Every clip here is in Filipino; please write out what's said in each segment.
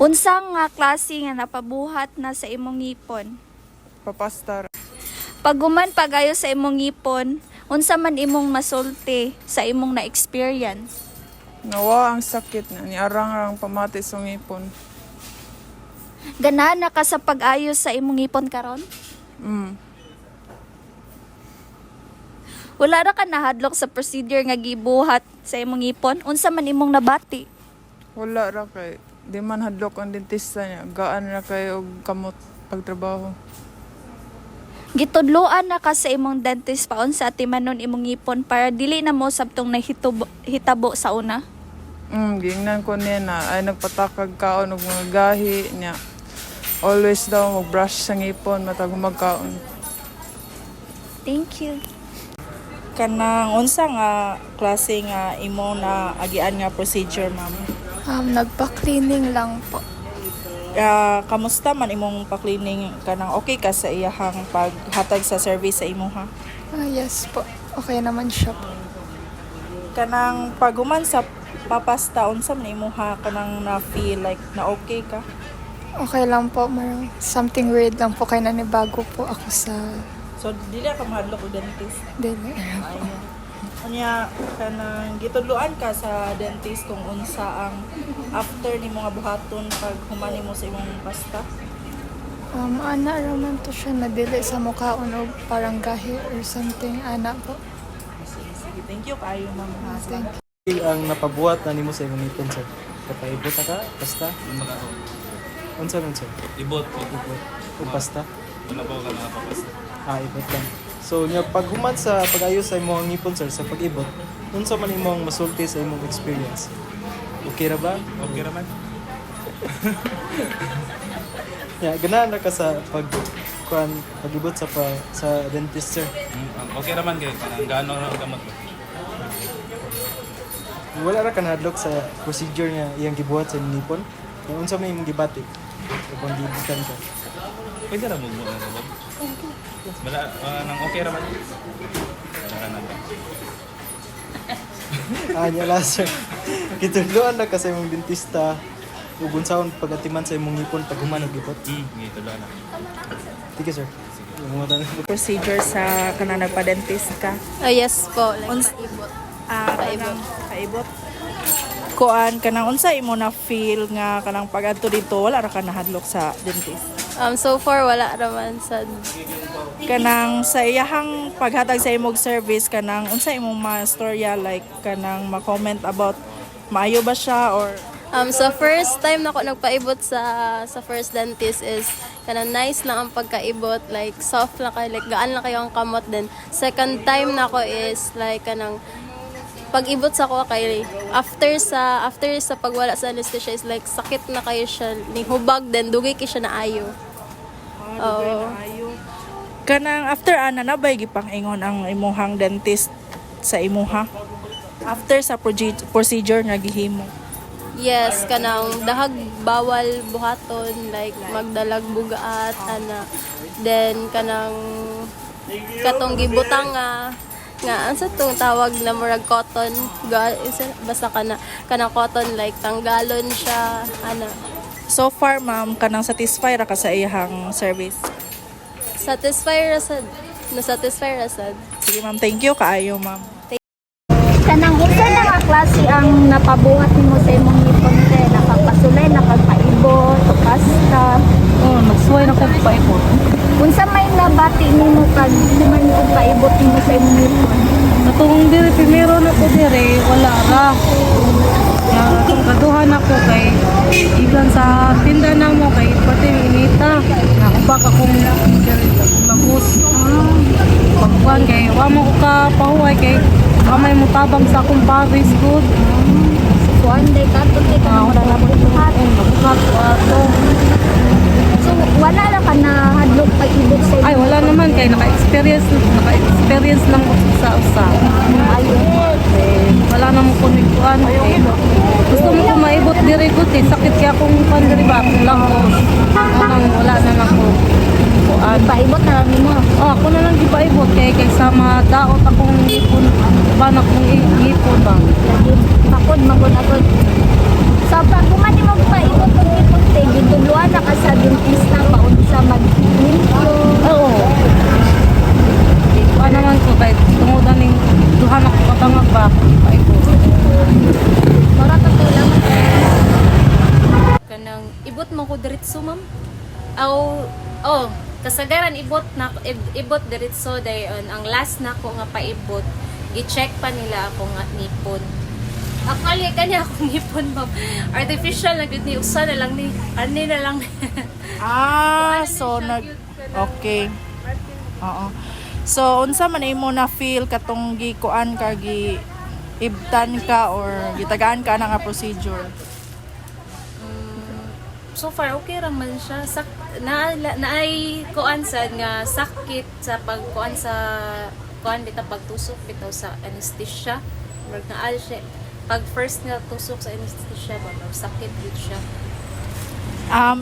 Unsa nga klase nga napabuhat na sa imong ngipon? Papasta. Pagguman pagayo sa imong ngipon, unsa man imong masulti sa imong na-experience? Nawa ang sakit na ni arang-arang pamati sa ngipon. Ganahan na ka sa pag-ayos sa imong ngipon karon? Wala ra ka nahadlok sa procedure nga gibuhat sa imong ngipon? Unsa man imong nabati? Wala ra kay di man hadlok ang dentista niya. Gaan ra kay og kamot pagtrabaho. Gitudloan na ka sa imong dentist paon sa atimanon imong ngipon para dili na mo sabtong hitabo sa una? Gingnan ko niya na ay nagpatakag kaon og mga gahi niya. Always daw mag-brush sa ngipon matag magkaon. Thank you. Kanang unsa nga klase nga imo na agian nga procedure, ma'am? Nagpa-cleaning lang po. Kamusta man imong pa-cleaning kanang okay ka sa iyahang paghatag sa service sa imo, ha? Yes po. Okay naman siya po. Kanang paghuman sa papasta unsa man imo ha kanang na feel like na okay ka? Okay lang po. Marang something weird lang po kaya nanibago po ako sa So dili ka mahadlok og dentist. dili. Ayun. Unya kanang gitudloan ka sa dentist kung unsa ang after nimo nga buhaton pag human nimo sa imong pasta? Ana raman to siya na dili sa mukhaon og parang gahi or something. Ana po. Sige, thank you kaayo, ma'am. Thank you. Ang napabuhat na nimo sa imong ngipon, sir? Kapaibot na ka? Pasta? Unsa nun, sir? Ibot. O pasta? Wala pa ka nakapapasta. Ibot lang. So, niya, pag human sa pag-ayos sa imong ngipon, sir, sa pag-ibot, unsa man imong masulti sa imong experience? Okay ra ba? Okay naman. Ganahan na ka sa pag-ibot sa dentist, sir. Okay naman kayo. Parang gaano ang kamot mo. Wala ra ka nahadlok sa procedure niya iyang gibuhat sa ngipon. Kung unsa man imong gibati? Kung gibutan ka. Pwede na mo muna sa Bob. Wala, nang okay naman. Tsaka na ba? Nya la, sir. Kitudloan na ka sa imong dentista. Ug unsaon pagatiman sa imong ngipon pag human og gibot. Ngito lang na. Sige, sir. Yung mga Procedure sa kanang nagpa-dentist ka. Yes po, like Uns- paibot. Kanang kaibot. Kuan kanang unsa imo na feel nga kanang pag-adto dito wala ra ka nahadlok sa dentist. So far, wala raman sa... Kanang sa iyahang paghatag sa imong service kanang unsa imong ma-storya like kanang ma-comment about maayo ba siya or So first time na ako nagpaibot sa first dentist is kanang nice lang ang pagkaibot, like soft lang kayo, like gaan lang kayo ang kamot. Then second time na ako is like kanang pag-ibot sa ko kay after sa pagwala sa anesthesia is like sakit na kayo siya ni hubag, then dugay kay siya na ayo. Oo. kanang after ana na bay gipang-ingon ang imuhang dentist sa imuha after sa procedure nga gihimo. Yes, kanang dahag bawal buhaton, like magdalag bugaat ana. Then kanang katong gibutang nga ansa tong tawag na murag cotton basta kanang cotton like tanggalon siya ana. So far ma'am kanang satisfied ra ka sa iyang service? Satisfy ra sad. Sige ma'am, thank you kaayo ma'am. Kanang unsa na nga klase ang napabuhat nimo sa imong ngipon te? Nakapasulay, nakagpaibot, o pasta. Nagsuway na ko paibot. Unsa may nabati nimo kag man og paibot nimo sa imong ngipon? Katong diri primero na ko diri wala ra. Kaduhan ako kay igan sa tinda na mo kay pati inita. Nakubak akong diri magus. Pagkuhan kay wa mo ko ka pahuway kay kamay mo tabang sa akong Paris good. Kuan day kato kay kanang nabuhat. Nabuhat ko ato. So wala ra ka na hadlok pag-ibot sa Ay wala naman kay naka-experience lang ko sa usa. Ayun. Wala na mo kunikuan. Gusto mo ko maibot diri good eh. Sakit kaya akong kan diri ba akong langos. Wala na nako. Paibot na lang nimo. Ako na lang gipaibot kay sama daot akong ngipon. Ban akong ngipon ba. Lagi pakod magod-agod. Sa pag kuman nimo paibot og ngipon te, diretso ma'am. Kasagaran ibot diretso dayon ang last na ko nga paibot i-check pa nila ako nga nipon. Actually kanya akong nipon ma'am. Artificial na gud ni usa na lang ni ani na lang. So okay. Oo. So unsa man imo na feel katong gikuan ka gi ibtan ka or gitagaan ka na nga procedure? So far okay ra man siya. Naay kuan sad nga sakit sa pagkuan sa kuan bitaw pagtusok bitaw sa anesthesia. Murag naal siya. Pag first nga tusok sa anesthesia ba sakit gid siya.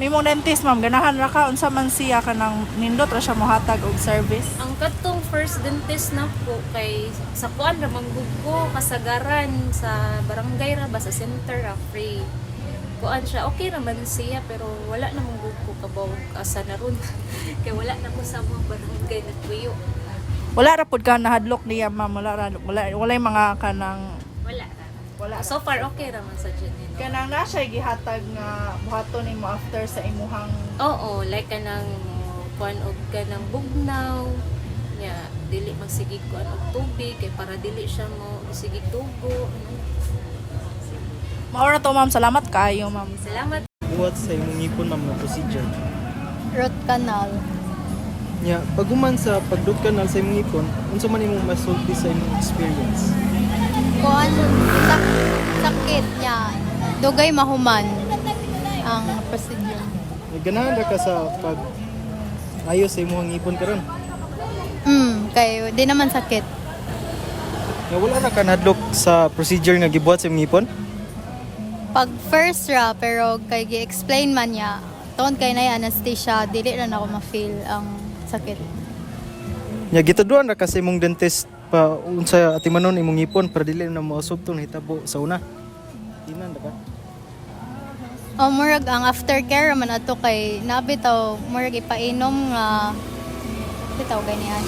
Imong dentist ma'am ganahan ra ka unsa man siya kanang nindot ra siya mohatag og service? Ang katong first dentist na po kay sa kuan ra manggug ko kasagaran sa barangay ra ba sa center ra free. Kuan siya okay ra man siya pero wala na manggug ko kabawog asa na ron. Kay wala na ko sa mga barangay na tuyo. Wala ra pud ka nahadlok niya ma'am, wala yung mga kanang Wala. So far okay ra man sa dyan. kanang na siya gihatag nga buhaton nimo after sa imuhang Oo, like kanang kuan og kanang bugnaw. Ya, dili magsigig kuan og tubig kay para dili siya mo sigig tugo. maura to ma'am, salamat kayo ma'am. Salamat. Buhat sa imong ngipon ma'am nga procedure. Root canal. Nya, pag human sa pag-root canal sa imong ngipon, unsa man imong masulti sa imong experience? Kuan sakit niya. Dugay mahuman ang procedure. Ganahan ra ka sa pag ayos sa imong ngipon karon. Kay di naman sakit. Nga wala ra ka nadlok sa procedure nga gibuhat sa imong ngipon? Pag first ra pero kay gi-explain man niya, tuon kay nay anesthesia, dili ra na ako ma-feel ang sakit. Nya gituduan ra ka sa imong dentist pa unsa atimanon imong ngipon para dili na mausab tong hitabo sa una. Tinan ra ka? Murag ang aftercare man ato kay nabitaw murag ipainom nga bitaw ganiyan.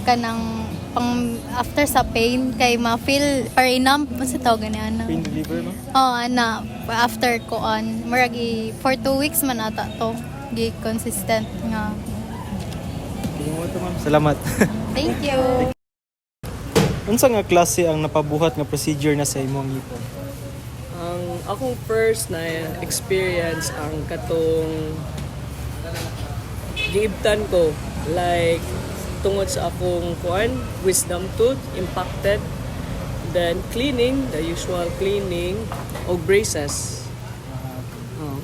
Kanang pang after sa pain kay ma-feel parinam sa tawag ganiyan. Pain reliever no? Ana after ko on murag for 2 weeks man ata to gi consistent nga. Salamat. Thank you. Unsa nga klase ang napabuhat nga procedure na sa imong ngipon? Ang akong first na experience ang katong giibtan ko like tungod sa akong kuan wisdom tooth impacted, then cleaning, the usual cleaning og braces.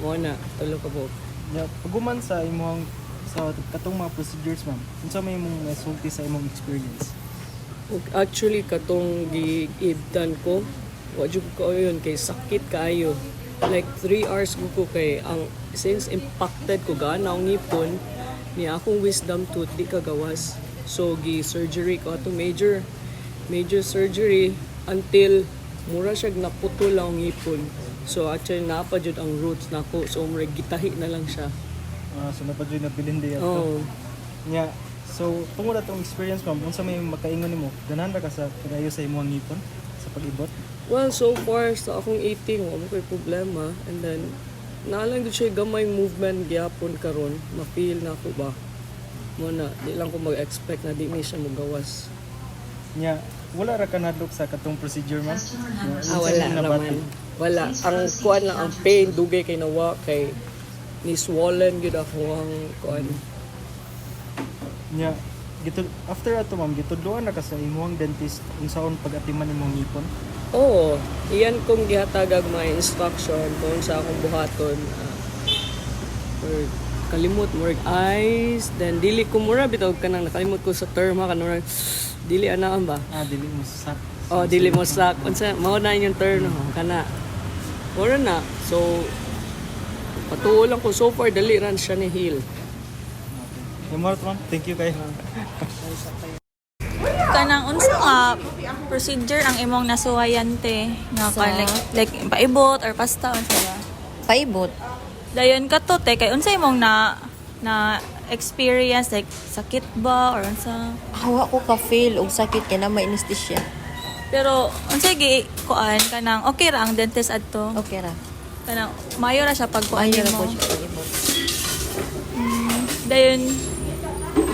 Mo na tulo ka po. Nya paguman sa imong sa katong mga procedures ma'am. Unsa may imong masulti sa imong experience? Ug actually katong giibtan ko wa jud ko yun kay sakit kaayo. Like 3 hours ko kay ang since impacted ko gana ang ngipon ni akong wisdom tooth di kagawas. So gi-surgery ko ato major surgery until mura siya naputol ang ngipon. So actually napa jud ang roots nako so mura gitahi na lang siya. So napadyo na bilindi ato. Oh. Nya so tungod atong experience ma'am, unsa may makaingon nimo? Ganahan ra ka sa pag-ayo sa imong ngipon sa pag-ibot? Well, so far sa akong eating, wala ko'y problema. And then, naalang doon siya gamay movement gyapon karon, ma-feel na ako ba. Muna, di lang ko mag-expect na di may siya magawas. Nya, wala ra ka nadlok sa katong procedure ma'am? Wala naman. Wala. Ang kuan lang, ang pain, dugay kay nawa, kay ni swollen yun ako ang kuan. Nya, after ato ma'am, gitudloan na ka sa imong dentist unsaon pag-atiman imong ngipon? Oo, iyan kong gihatagag mga instruction kung sa akong buhaton. Or kalimot, more eyes, then dili ko mura bitaw ka nang nakalimot ko sa term ha, kanang dili anaan ba? Dili mo sak. Oh, dili mo sak. Unsa mao na yung term no, kana. Ora na. So patuo lang ko so far dali ran siya ni heal. Ma'am, thank you kay. Kanang unsa nga procedure ang imong nasuwayante nga like paibot or pasta unsa ba? Paibot. Dayon kato te kay unsa imong na experience like sakit ba or unsa? Hawa ko ka feel og sakit kay na may anesthesia. Pero unsa gi kuan kanang okay ra ang dentist adto? Okay ra. kanang mayo na siya pag Ayaw na mo. po siya pag-ibot. Dayon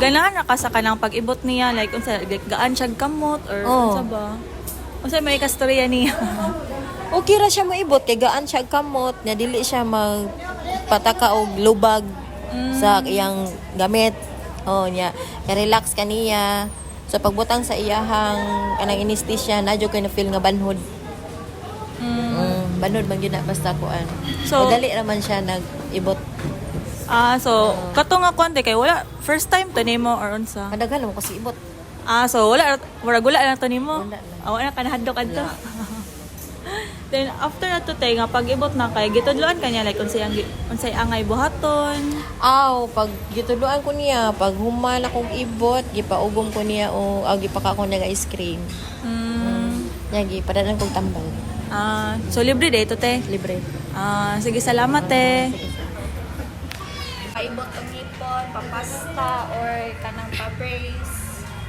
ganahan na ka sa kanang pag-ibot niya like unsa like gaan siya kamot or Oo. unsa ba? Unsa may kastorya niya? Okay ra siya maibot kay gaan siya kamot, nya dili siya magpataka og lubag sa iyang gamit. Oh, nya relax kaniya. So pagbutang sa iyahang kanang anesthesia, na jud ko na feel nga banhod. Banhod man gyud na basta kuan. So- So dali raman siya nag-ibot. So kato nga konti kay wala first time to nimo or unsa? Kadaghan mo kasi ibot. So wala lang to nimo. Wala na. Wala ka nahadlok adto. Then after na to tay nga pag-ibot na kay gitudloan kanya like unsay angay buhaton. Aw, pag gituluan ko niya, pag human akong ibot, gipaugom ko niya o gipaka ko niya ice cream. Nya gipadalan kog tambal. So libre day to te. Libre. Sige salamat te. Paibot ang ngipon, papasta, or kanang pa-brace.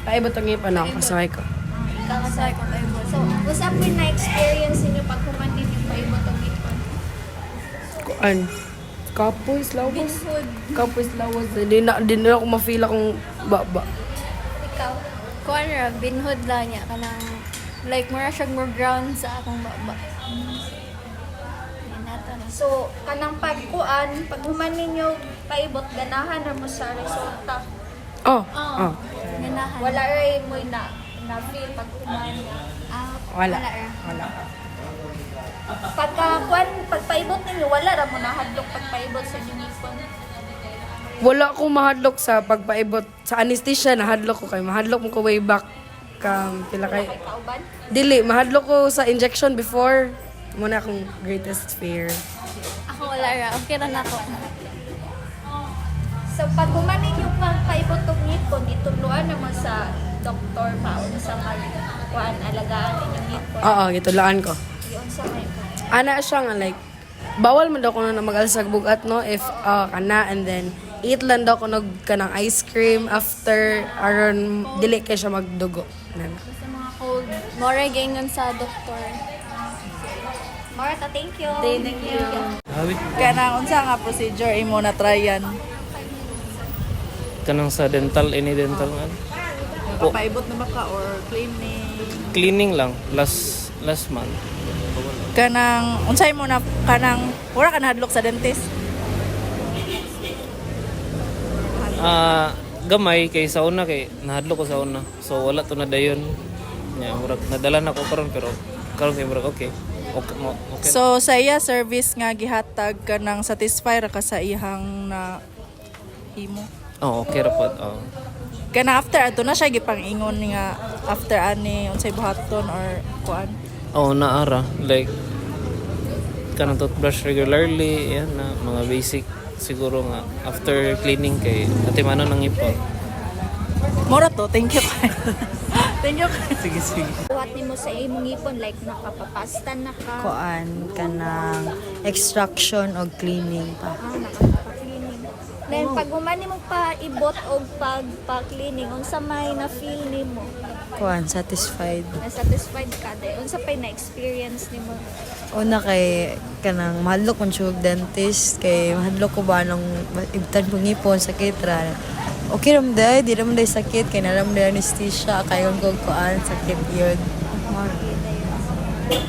Paibot ang ngipon ako, kasakay ko. Ikaw nga sa akong paibot. So, usap mo na experience ninyo pag kumanin yung paibot ang ngipon? Kuan. Kapoy, lawas. Binhood. Kapoy, lawas. Di na ako ma-feel akong baba. Ikaw, kuan ra binhod lang niya kanang like mura siyang more ground sa akong baba. So, kanang pagkuan, pag human ninyo paibot, ganahan na mo sa resulta. Oh. Ganahan. Wala rin mo na-feel pag human. Wala. Pagkakuan, pagpaibot ninyo, wala ra mo nahadlok pagpaibot sa ngipon. Wala akong mahadlok sa pagpaibot. Sa anesthesia, nahadlok ko kay mahadlok mo ko way back. Pila kay... Kay kauban. Dili, mahadlok ko sa injection before. Muna akong greatest fear. Ako wala ra. Okay ra na ako. So, pag human ninyo pagpaibot og ngipon, ituluan naman sa doktor paon sa kuan alagaan inyong ngipon. Oo, gitulaan ko. Yun sa may Ana siya nga like, bawal man daw ko na mag-alsag bugat no if kana and then eat lang daw ko kanang ice cream after aron dili kay siya magdugo. Nana. Sa mga cold, more gingon sa doktor. Martha, thank you. Thank you. Kanang unsa nga procedure imo na tryan? Kanang sa dental, any dental nga. Papaibot na ba ka or cleaning? Cleaning lang, last month. Kanang unsay mo na kanang wala ka nahadlok sa dentist? Gamay kay sa una kay nahadlok ko sa una. So wala to na dayon. Nya murag nadala na ko karon pero karon kay murag okay. Okay. So sa iya service nga gihatag kanang satisfy ra ka sa ihang na himo. okay ra pod. Kana after ato na siya gipang-ingon nga after ani unsay buhaton or kuan. Naara like kanang toothbrush regularly, yan na mga basic siguro nga after cleaning kay atimano nang ipon. Mora to, thank you. Thank you. Sige. Buhat nimo sa imong ngipon like nakapapasta na ka. Kuan kanang extraction o cleaning pa. Nakapapa-cleaning. Then pag human nimo paibot og pagpa-cleaning, unsa may na-feel nimo? Kuan satisfied. Na-satisfied ka day. Unsa pay na-experience nimo? Una kay kanang mahadlok man siya og dentist kay mahadlok ko ba nung ibtan ko ngipon sakit ra. Okay ram day, di naman day sakit kay nalam day anesthesia kay ko kuan sakit yun.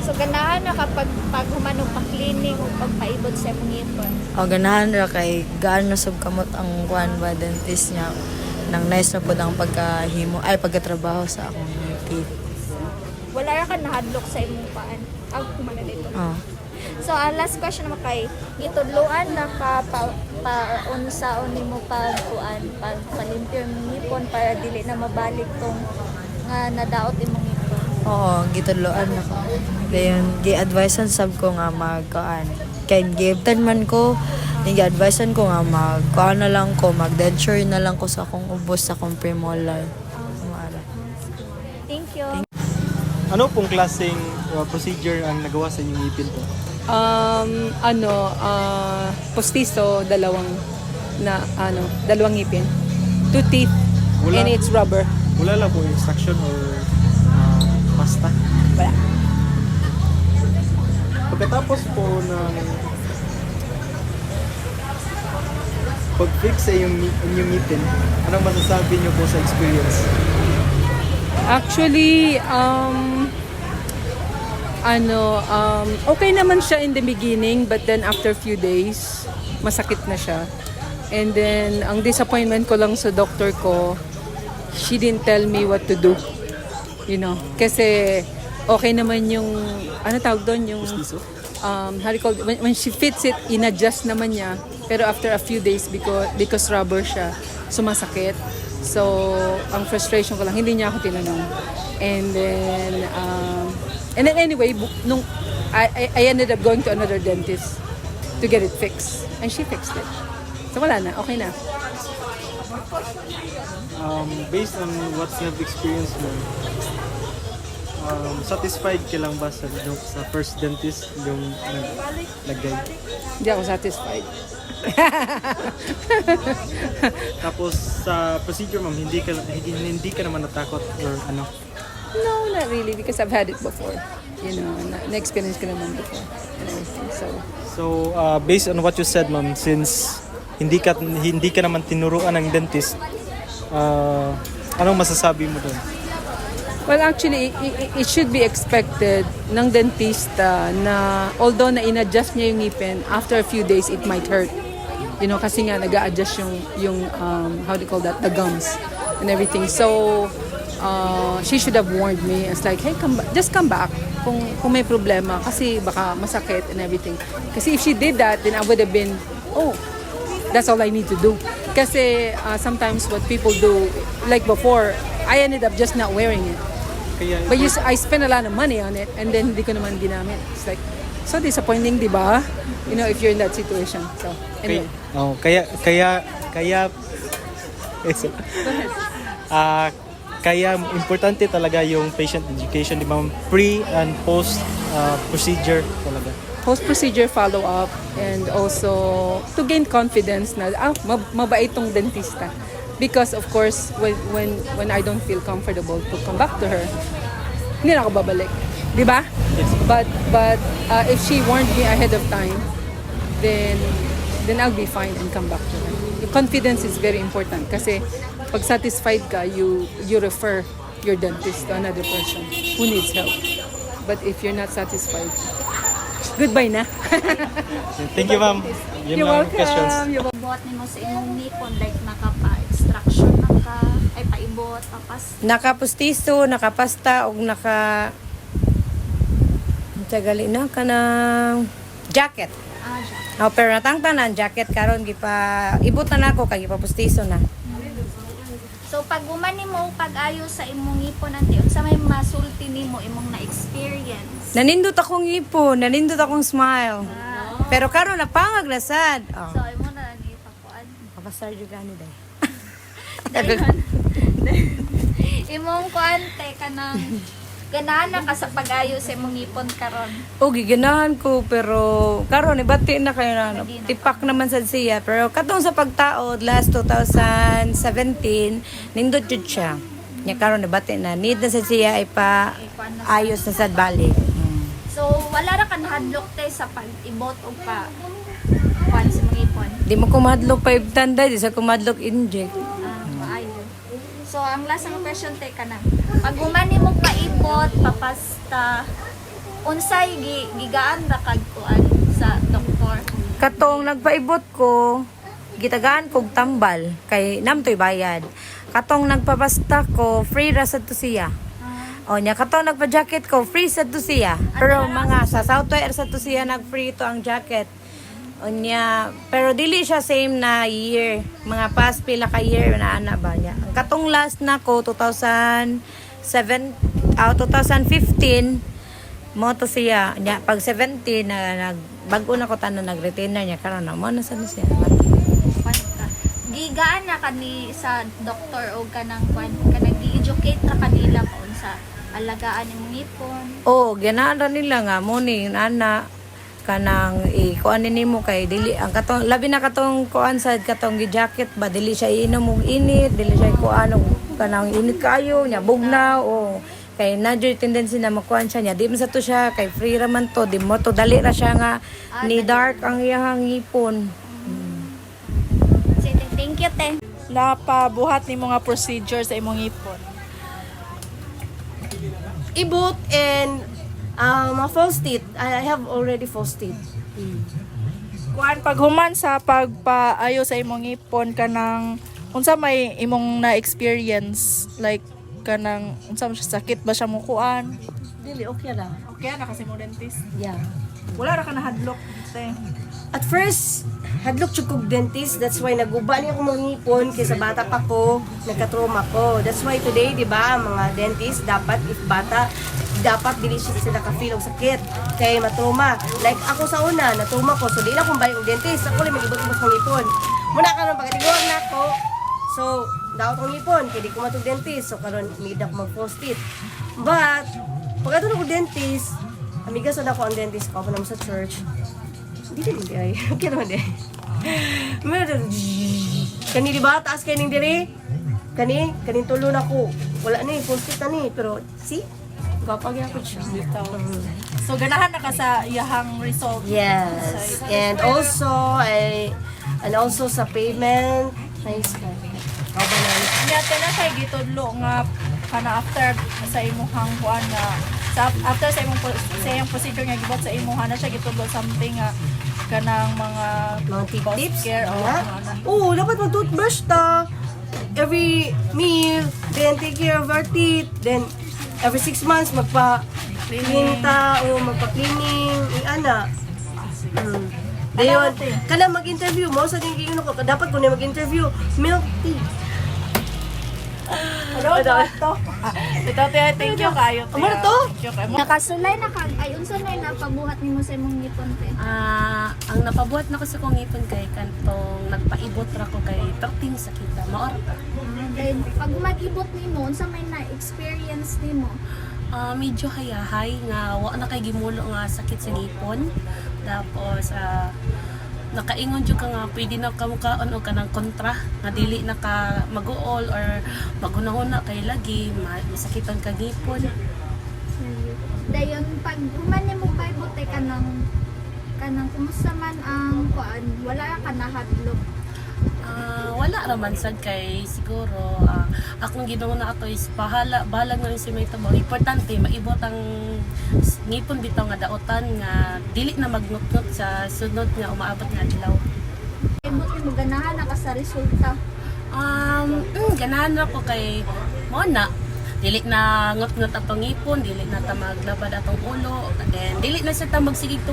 So ganahan na kapag pag human og pa-cleaning o pagpaibot sa imong ngipon. O ganahan ra kay gaan na sub kamot ang kuan ba dentist niya. Nang nice na pud ang pagkahimo ay pagkatrabaho sa akong teeth. Wala ra ka nahadlok sa imong paan. Human na dito. So, last question naman kay, itudluan na ka unsaon nimo pagkuan, pagpalimpyo ng ngipon para dili na mabalik tong nga nadaot imong ngipon. Oo, gitudloan na ko. Dayon gi-advisean sab ko nga magkuan. Kay gibtan man ko, gi-advisean ko nga magkuan na lang ko, mag-denture na lang ko sa akong ubos sa akong premolar. Thank you. Ano pong klaseng procedure ang nagawa sa inyong ngipin to? Postizo, dalawang ngipin. 2 teeth Wala. and it's rubber. Wala lang po extraction or pasta? Wala. Pagkatapos po ng pag-fix sa inyong ngipin, anong masasabi niyo po sa experience? Actually, okay naman siya in the beginning, but then after few days, masakit na siya. And then, ang disappointment ko lang sa doctor ko, she didn't tell me what to do. You know, kasi okay naman yung, ano tawag doon, yung, how do you call it? When she fits it, in-adjust naman niya. Pero after a few days, because rubber siya, sumasakit. So, ang frustration ko lang, hindi niya ako tinanong. And then anyway, I ended up going to another dentist to get it fixed. And she fixed it. So wala na, okay na. Based on what you have experienced mo, satisfied ka lang ba sa first dentist yung naglagay? Hindi ako satisfied. Tapos sa procedure ma'am, hindi ka naman natakot or ano? No, not really, because I've had it before. You know, na-experience ko naman before and everything. So based on what you said ma'am, since hindi ka naman tinuruan ng dentist, anong masasabi mo doon? Well, actually, it should be expected ng dentista na although na in-adjust niya yung ngipin, after a few days, it might hurt. You know, kasi nga nag-a-adjust yung how do you call that, the gums and everything. So, she should have warned me. It's like, hey, just come back kung may problema kasi baka masakit and everything. Kasi if she did that, then I would have been, oh, that's all I need to do. Kasi sometimes what people do, like before, I ended up just not wearing it. But I spent a lot of money on it and then hindi ko naman ginamit. It's like, so disappointing, di ba? You know, if you're in that situation. So, anyway. Kaya importante talaga yung patient education, di ba? Pre and post procedure talaga. Post-procedure follow-up and also to gain confidence na, mabait tong dentista. Because of course, when I don't feel comfortable to come back to her, hindi na ako babalik. Di ba? Yes. But if she warned me ahead of time, then I'll be fine and come back to her. Yung confidence is very important kasi pag satisfied ka, you refer your dentist to another person who needs help. But if you're not satisfied, goodbye na. Thank you, ma'am. You're welcome. Questions. Buhat nimo sa imong ngipon like nakapa-extraction ay paibot, papas. Nakapustiso, nakapasta, o tagali na ka ng jacket. Jacket. Pero natangtanan, jacket karon gipa ibot na nako kay gipapustiso na. So pag umani mo pag-ayo sa imong ngipon anti unsa may masulti nimo imong na-experience? Nanindot akong ipon, nanindot akong smile. Pero karon napangag na sad. So imo na ni pakuan. Papasar jud ani day. Imong kuante kanang ganahan na ka sa pag-ayo sa imong ngipon karon. O giganahan ko pero karon ibati na kayo na tipak naman sad siya pero katong sa pagtaod last 2017 nindot jud siya. Nya karon ibati na need na sad siya ipa ayos na sad balik. So wala ra ka nahadlok tay sa pag-ibot o pa kuan sa imong ngipon. Di mo ko madlok pa ibtanda, di sa ko madlok inject. Maayo. So ang last nga question tay kanang pag umani mo paibot, papasta, unsay gigaan ra kag kuan sa doktor? Katong nagpaibot ko, gitagaan kog tambal kay namtoy bayad. Katong nagpapasta ko, free ra sad to siya. O nya katong nagpa-jacket ko, free sad to siya. Pero mga sa Southway sad to siya nag-free to ang jacket. O nya, pero dili siya same na year. Mga past pila ka year na ana ba niya. Katong last na ko 2015 mo to siya nya pag 17 na nagbago na ko tanan nag-retainer niya karon na mo na sad siya. Gigaan na kani sa doktor o kanang kuan kanang gi-educate ra kanila kung sa alagaan imong ngipon. Oh, ganaan ra nila nga mo ni ana kanang kuan nimo kay dili ang katong labi na katong kuan sad katong gi-jacket ba dili siya inom og init, dili siya kuan og kanang init kayo nya bugnaw o kay nadyo tendency na makuan siya nya di man sa to siya kay free ra man to di mo to dali ra siya nga ni dark ang iyang ngipon. Sige ate. Napabuhat ni mga procedure sa imong ngipon. Ibot and false teeth. I have already false teeth. Kuan paghuman sa pagpaayo sa imong ngipon kanang unsa may imong na-experience like kanang unsa man siya, sakit ba siya mo kuan? Dili, okay ra. Okay na kasi mo dentist. Yeah. Wala ra ka na hadlok. Te. At first, hadlok jud kog dentist. That's why naguba niya akong mga ngipon kaysa bata pa ko, nagka-trauma ko. That's why today, di ba, ang mga dentist dapat if bata, dapat dili sila ka-feel og sakit kay matrauma. Like ako sa una, natrauma ko, so di na akong balik og dentist. Ako lang mag-ibot-ibot ng ngipon. Muna karon pagkatigawag na ako. So, daot akong ngipon, kay di ko matug dentist. So karon need ako mag-false teeth. But pagkatulog ko dentist, amiga sa ako ang dentist ko, ako naman sa church. Hindi ay. Okay naman di. Kani di ba, taas kayo ning diri? Kaning tulo na ko. Wala ni, post-it na ni. Pero, see? Gapag ako siya. So ganahan na ka sa iyahang result. Yes. And also sa payment. Nice ka. Nyate na kay gitudlo nga kana after sa imuhang kuan nga after sa iyang procedure nga gibot sa imuha na siya gitudlo something nga kanang mga tips care o Oo, dapat mag-toothbrush ta. Every meal, then take care of our teeth, then every 6 months magpa-clean ta o magpa-cleaning, ana. Dayon, kana mag-interview mo sa tingin ko dapat ko na mag-interview milk tea. Hello, to. Ito, thank you kayo. Ano to? Nakasulay na kag ay unsa na napabuhat nimo sa imong ngipon te? Ang napabuhat na ko sa kong ngipon kay kantong nagpaibot ra ko kay 13 sakita maor. Then pag mag-ibot nimo unsa may na-experience nimo? Medyo hayahay nga wa na kay gimulo nga sakit sa ngipon. Tapos nakaingon jud ka nga pwede na ka mukaon og kanang kontra nga dili na ka mag-uol or magunahon na kay lagi masakitan ka ngipon. Dayon pag human nimo paibot kay kanang kumusta man ang kuan wala ka nahadlok. Wala raman sad kay siguro akong Ginoo na ato is bahala na si may tabo. Importante maibot ang ngipon bitaw nga daotan nga dili na magnutnut sa sunod nga umaabot nga adlaw. Ibot mo ganahan na ka sa resulta. Ganahan na ko kay mo na dili na ngut-ngut atong ngipon, dili na ta maglabad atong ulo, then dili na sa ta magsigig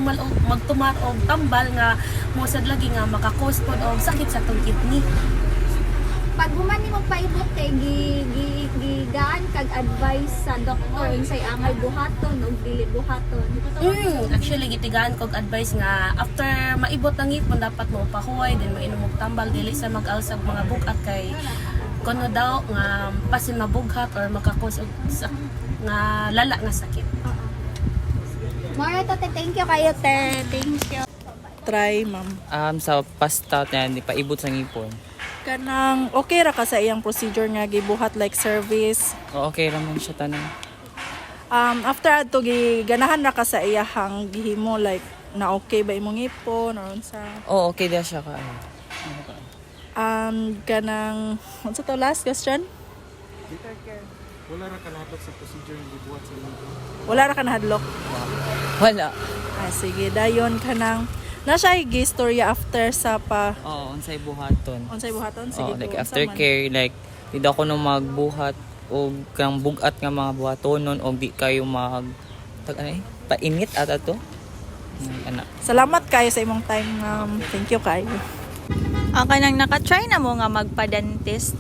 magtumar og tambal nga mosad lagi nga makakos pod og sakit sa atong kidney. Pag human nimo paibot kay gigaan kag advice sa doktor unsay angay buhaton ug dili buhaton. Actually gitigaan kog advice nga after maibot ang ngipon dapat mo pahuway then mainom og tambal dili sa mag-alsag mga bugat kay kuno daw nga pasin mabughat or makakos og nga lala nga sakit. Mara to thank you kayo te. Thank you. Try ma'am. Sa pasta niya paibot sa ngipon. Kanang okay ra ka sa iyang procedure nga gibuhat like service. Okay ra man siya tanan. After ato ganahan ra ka sa iyahang gihimo like na okay ba imong ngipon or unsa? Okay dia siya ka. Kanang unsa to last question? Wala ra ka nahadlok sa procedure nga gibuhat sa ngipon. Wala ra ka nahadlok? Wala. Sige, dayon kanang na siya gistorya after sa pa. Unsay buhaton. Unsay buhaton? Sige. Like aftercare like di daw ko no magbuhat o kang bugat nga mga buhatonon o di kayo painit at ato. Salamat kayo sa imong time. Thank you kayo. Kanang naka-try na mo nga magpa-dentist?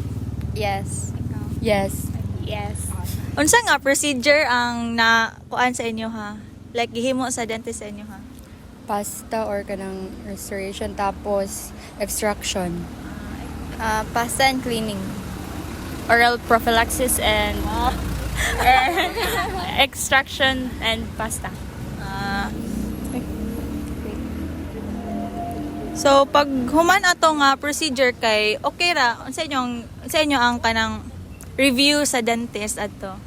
Yes. Yes. Yes. Unsa nga procedure ang nakuan sa inyo ha? Like gihimo sa dentist sa inyo ha? Pasta or kanang restoration tapos extraction. Pasta and cleaning. Oral prophylaxis and extraction and pasta. So pag human ato nga procedure kay okay ra unsa inyo ang kanang review sa dentist adto?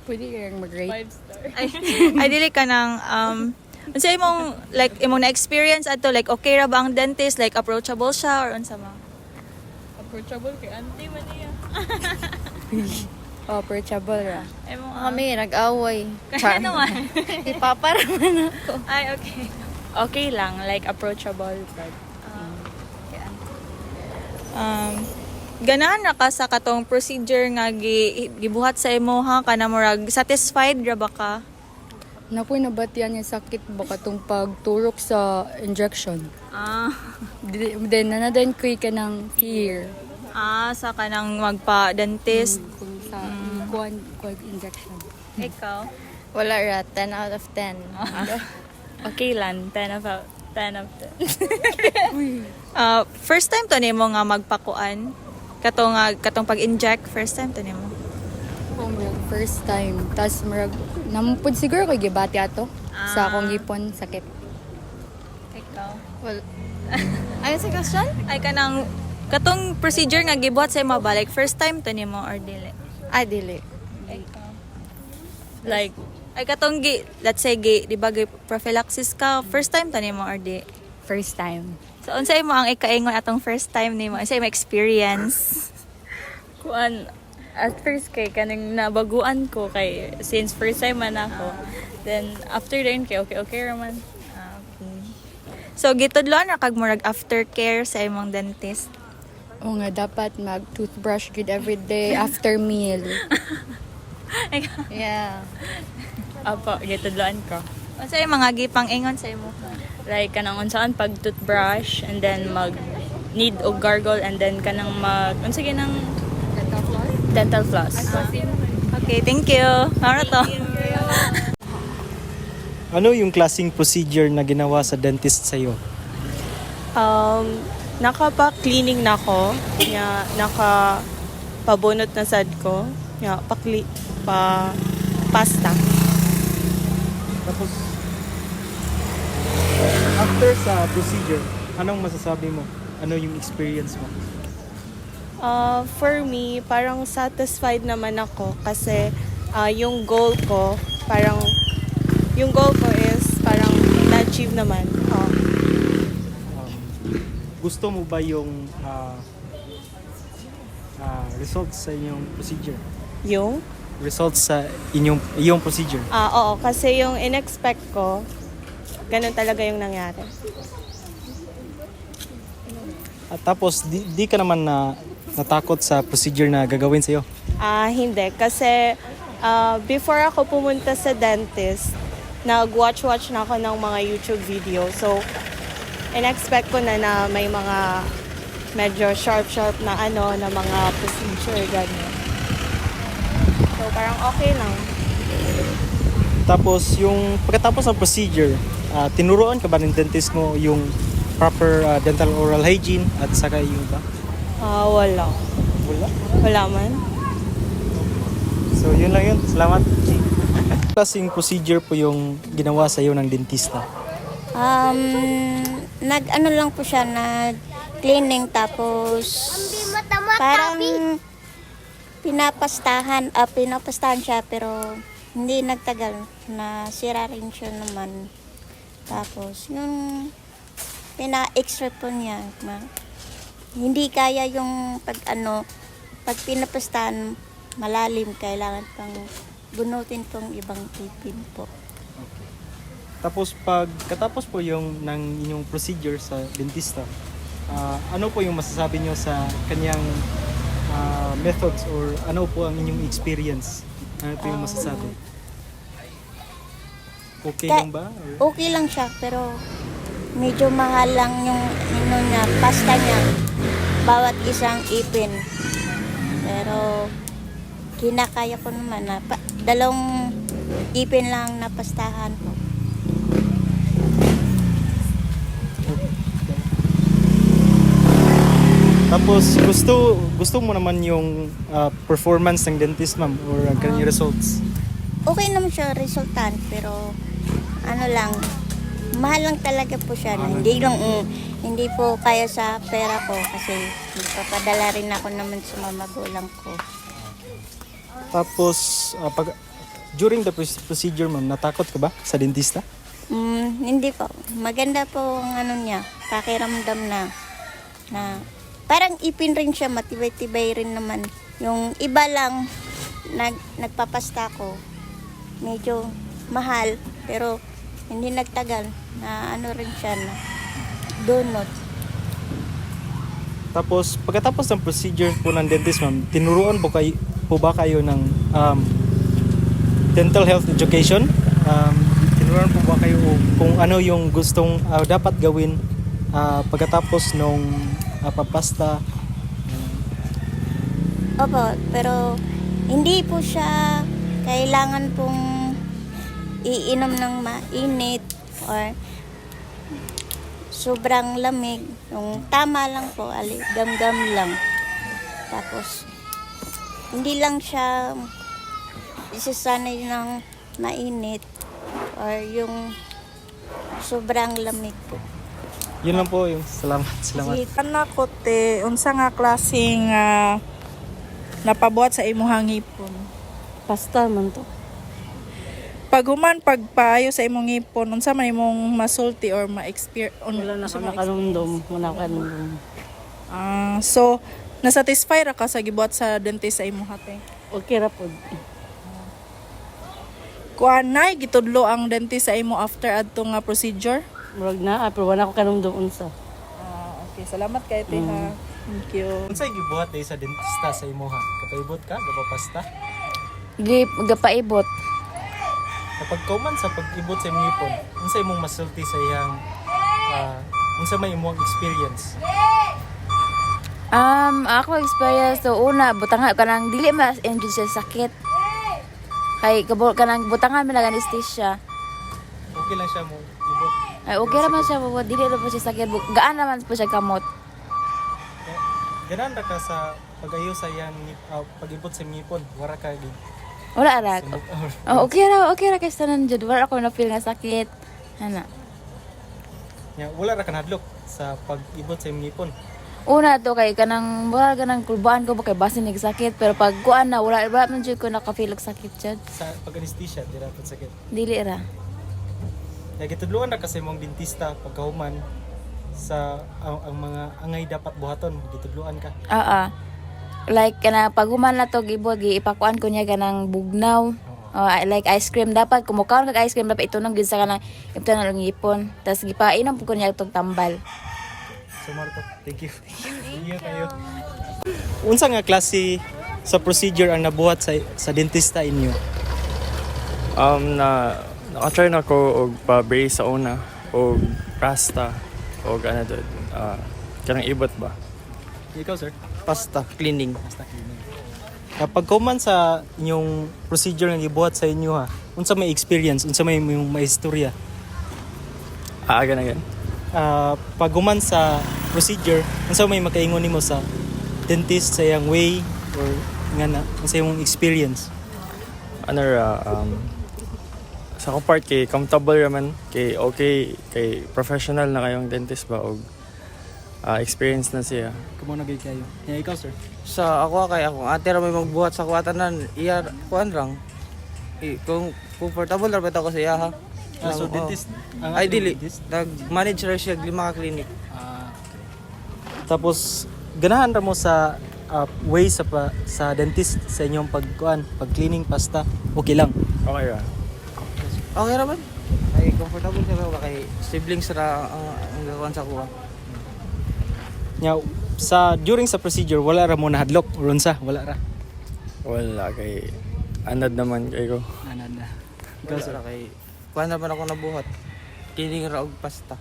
Pwede kayang mag-rate. 5 star. Ay dili ka nang unsa imong like imong na experience adto like okay ra ba ang dentist like approachable siya or unsa ma? approachable kay auntie man niya. Approachable ra. Ay mo Kami, nag-away. Kaya naman. Ipaparaman ako. Ay, okay. Okay lang, like approachable. But, ganahan na ka sa katong procedure nga gibuhat sa imo ha kana murag satisfied ra ba ka? Napoy nabatian niya sakit ba katong pagturok sa injection. Then nanadan ko ka ng fear. Sa kanang magpa-dentist. Kung sa kuan injection. Ikaw? Wala ra, 10 out of 10. Okay lang, 10 of 10. First time to nimo nga magpakuan? Katong pag-inject, first time to nimo? First time. Tas marag nampud siguro kay gibati ato sa akong gipon sakit. Ikaw? Well, ayun sa question? Ay kanang katong procedure nga gibuhat sa imo ba, like first time to nimo or dili? Dili. Ikaw. Like ay katong let's say di ba prophylaxis ka, first time to nimo or di? First time. So unsay mo ang ikaingon atong first time nimo? Unsay mo experience? Kuan at first kay kanang nabaguan ko kay since first time man ako. Then after then kay okay raman. Okay. So gitudloan ra kag murag aftercare sa imong dentist? O nga dapat mag-toothbrush good every day after meal. Yeah. Apo, gitudloan ko. Unsay mga gipang ingon sa imo? Like kanang unsaan pag toothbrush and then mag need og gargle and then kanang unsa ginang dental floss. Okay, thank you. Para to. Ano yung klaseng procedure na ginawa sa dentist sa'yo? Nakapa-cleaning na ko. Nakapabunot na sad ko. Pasta. Tapos, after sa procedure, anong masasabi mo? Ano yung experience mo? For me, parang satisfied naman ako kasi yung goal ko is parang na-achieve naman. Gusto mo ba yung results sa inyong procedure? Yung? Results sa iyong procedure? Oo, kasi yung in-expect ko, ganun talaga yung nangyari. At tapos, di ka naman natakot sa procedure na gagawin sa'yo? Hindi, kasi before ako pumunta sa dentist, nag-watch na ako ng mga YouTube video. So, in-expect ko na may mga medyo sharp na na mga procedure, gano'n. So, parang okay lang. Tapos, yung pagkatapos ng procedure, tinuruan ka ba ng dentist mo yung proper dental oral hygiene at saka yung ba? Wala. Wala? Wala man. So, yun lang yun. Salamat. Klaseng procedure po yung ginawa sa iyo ng dentista? Nag-ano lang po siya na cleaning tapos parang pinapastahan siya pero hindi nagtagal na sira rin siya naman. Tapos yung pina-extra po niya hindi kaya yung pag pinapastahan malalim, kailangan pang bunutin tong ibang ipin po. Tapos katapos po yung ng inyong procedure sa dentista, ano po yung masasabi nyo sa kanyang methods or ano po ang inyong experience? Ano po yung masasabi? Okay lang ba? Or? Okay lang siya pero medyo mahal lang yung pasta niya bawat isang ipin. Pero kinakaya ko naman na 2 ipin lang na pastahan ko. Tapos gusto mo naman yung performance ng dentist, ma'am, or ang kanyang results? Okay naman siya resultant pero mahal lang talaga po siya. Hindi po kaya sa pera ko kasi nagpapadala rin ako naman sa mga magulang ko. Tapos during the procedure, ma'am, natakot ka ba sa dentista? Hindi po. Maganda po ang niya, pakiramdam na parang ipin rin siya, matibay-tibay rin naman. Yung iba lang, nagpapasta ko, medyo mahal, pero hindi nagtagal na ano rin siya na donut. Tapos, pagkatapos ng procedure po ng dentist, ma'am, tinuruan po ba kayo ng dental health education? Tinuruan po ba kayo kung ano yung gustong dapat gawin pagkatapos nung papasta? Opo, pero hindi po siya kailangan pong iinom ng mainit or sobrang lamig. Yung tama lang po, gam-gam lang. Tapos, hindi lang siya isasanay ng mainit or yung sobrang lamig po. Yun lang po yung salamat. Anak ko te, unsa nga klaseng napabuhat sa imuhang ngipon? Pasta man to. Pag human pagpaayo sa imong ngipon, unsa man imong masulti or ma-experience? Wala na ka nakanundom. Wala ka nakanundom. So, nasatisfy ra ka sa gibuhat sa dentist sa imong hate? Okay ra po. Kuan nay gitudlo ang dentist sa imo after adto nga procedure? Murag na, pero wala ko kanundom unsa. Okay, salamat kay te ha. Thank you. Unsay gibuhat day sa dentista sa imo ha? Kapaibot ka, gapapasta? Gapaibot. Kapag kauman sa pag-ibot sa imong ngipon, unsa imong masulti sa iyang unsa may imong experience? Ako experience so una butanga kanang dili mas enjoy sa sakit. Kay kanang butangan man anesthesia. Okay lang siya mo ibot. Ay okay ra man siya buhat, dili ra po siya sakit. Gaan naman po siya kamot. Ganan ra ka sa pag-ayo sa iyang pag-ibot sa ngipon, wara ka Wala ra. Okay ra kay tanan jud. Wala ako na feel nga sakit. Ana. Wala ra ka nadlok sa pag-ibot sa imong ngipon. Una to kay kanang mura kanang kulbaan ko ba kay basin nig sakit pero pag kuan na wala man jud ko naka-feel og sakit jud. Sa pag-anesthesia dira pud sakit. Dili ra. Gitudloan ra kasi imong dentista pagkahuman sa ang mga angay dapat buhaton, gitudloan ka. Like kana pag human na to gibot giipakuan ko niya kanang bugnaw. Like ice cream dapat kumukaon kag ice cream dapat itunong gid sa kanang ibtan ng ngipon. Tas gipainom ko niya tog tambal. So Marto, thank you. Iya kayo. Unsa nga klase sa procedure ang nabuhat sa dentista inyo? Naka-try na ko og pa-brace sa una og pasta og ano dod. Kanang ibot ba? Ikaw sir? Pasta cleaning. Kapag kuman sa inyong procedure nga gibuhat sa inyo ha, unsa may experience, unsa may istorya? Again. Pag kuman sa procedure, unsa may makaingon nimo sa dentist sa iyang way or nga na unsa imong experience? Sa akong part kay comfortable raman kay okay kay professional na kayong dentist ba og experience na siya. Kumo na gay kayo. Ikaw sir? Sa ako kay akong ate ra may magbuhat sa kuwatanan iya kuan lang. Kung comfortable ra bitaw ko sa iya ha. So dentist ay dili nag-manage ra siya 5 ka clinic. Tapos ganahan ra mo sa way sa dentist sa inyong pag-cleaning pasta, okay lang. Okay ra. Okay ra man. Ay comfortable ra ba kay siblings ra ang gawon sa kuha. During sa procedure wala ra mo nahadlok or unsa? Wala ra. Wala kay anad naman kay ko. Anad na. Ikaw sila kay kuan na man ako nabuhat. Kining ra og pasta.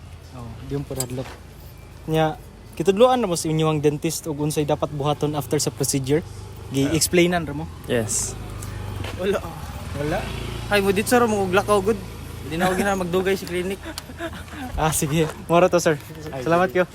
Di mo hadlok. Kitudloan na mo sa inyong dentist og unsay dapat buhaton after sa procedure? Gi-explainan ra mo? Yes. Wala. Ay mo dito ra mo og lakaw good. Hindi na ako magdugay sa clinic. Sige. Moro to sir. Salamat kayo.